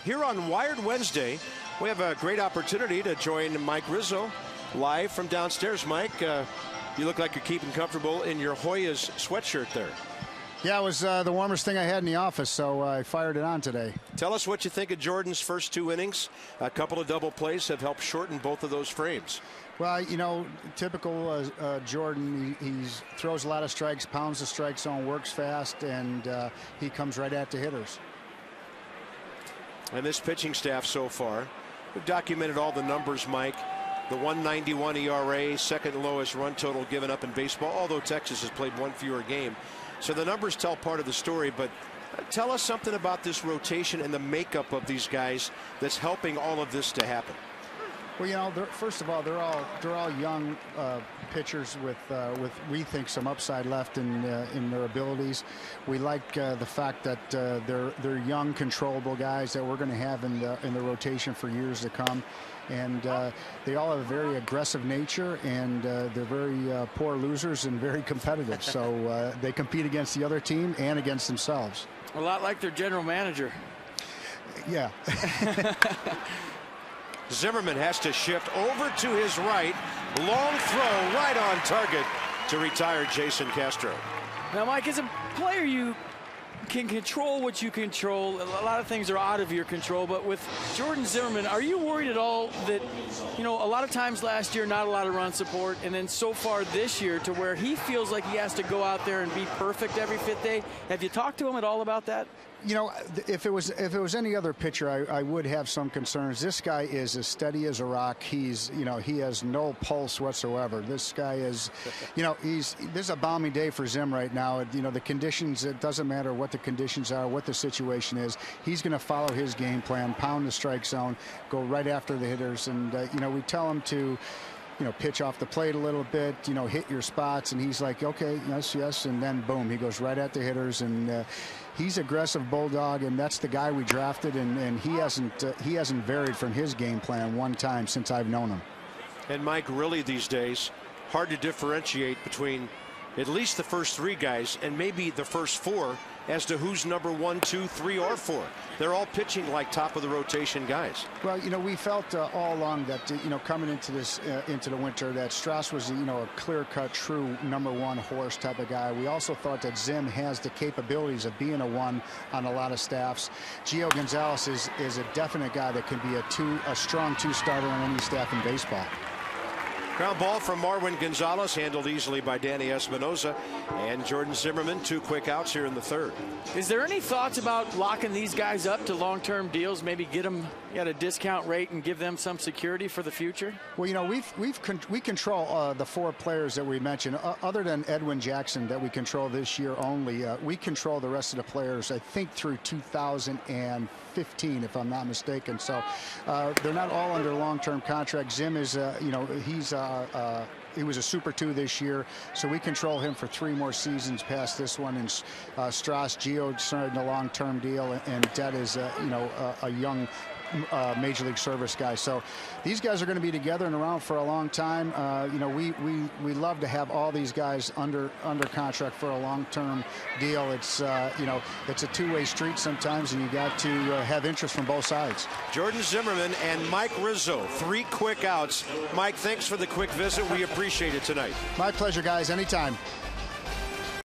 here on Wired Wednesday, we have a great opportunity to join Mike Rizzo live from downstairs. Mike, you look like you're keeping comfortable in your Hoyas sweatshirt there. Yeah, it was the warmest thing I had in the office, so I fired it on today. Tell us what you think of Jordan's first 2 innings. A couple of double plays have helped shorten both of those frames. Well, you know, typical Jordan, he throws a lot of strikes, pounds the strike zone, works fast, and he comes right at the hitters. And this pitching staff so far, we've documented all the numbers, Mike. The 191 ERA, second lowest run total given up in baseball, although Texas has played 1 fewer game. So the numbers tell part of the story, but tell us something about this rotation and the makeup of these guys that's helping all of this to happen. Well, you know, first of all, they're all young pitchers with we think some upside left in their abilities. We like the fact that they're young, controllable guys that we're going to have in the rotation for years to come. And they all have a very aggressive nature, and they're very poor losers and very competitive. So they compete against the other team and against themselves. A lot like their general manager. Yeah. Zimmerman has to shift over to his right. Long throw right on target to retire Jason Castro. Now, Mike, as a player, you can control what you control. A lot of things are out of your control, but with Jordan Zimmerman, are you worried at all that, you know, a lot of times last year, not a lot of run support, and then so far this year to where he feels like he has to go out there and be perfect every 5th day? Have you talked to him at all about that? You know, if it was any other pitcher, I would have some concerns. This guy is as steady as a rock. He's, you know, he has no pulse whatsoever. This guy is, you know, this is a balmy day for Zim right now. You know, the conditions, it doesn't matter what the conditions are, what the situation is. He's going to follow his game plan, pound the strike zone, go right after the hitters. And, you know, we tell him to, you know, pitch off the plate a little bit, you know, hit your spots. And he's like, okay, yes, yes. And then boom, he goes right at the hitters. And he's aggressive bulldog, and that's the guy we drafted. And he hasn't varied from his game plan one time since I've known him. And Mike, really these days, hard to differentiate between at least the first 3 guys and maybe the first 4 as to who's number 1, 2, 3, or 4. They're all pitching like top of the rotation guys. Well, you know, we felt all along that, you know, coming into this into the winter, that Strauss was, you know, a clear-cut, true #1 horse type of guy. We also thought that Zim has the capabilities of being a 1 on a lot of staffs. Gio Gonzalez is a definite guy that can be a strong 2 starter on any staff in baseball. Ground ball from Marwin Gonzalez, handled easily by Danny Espinosa, and Jordan Zimmerman. 2 quick outs here in the 3rd. Is there any thoughts about locking these guys up to long-term deals, maybe get them at a discount rate and give them some security for the future? Well, you know, we control the 4 players that we mentioned, other than Edwin Jackson that we control this year only. We control the rest of the players, I think, through 2015, if I'm not mistaken. So they're not all under long-term contract. Zim is, you know, he was a Super 2 this year, so we control him for 3 more seasons past this one. And Strauss, Gio signed a long-term deal, and Det is, you know, a young Major League Service guy. So these guys are going to be together and around for a long time. You know, we love to have all these guys under contract for a long-term deal. It's you know, it's a 2-way street sometimes, and you got to have interest from both sides. Jordan Zimmerman and Mike Rizzo, 3 quick outs. Mike, thanks for the quick visit. We appreciate it tonight. My pleasure, guys. Anytime.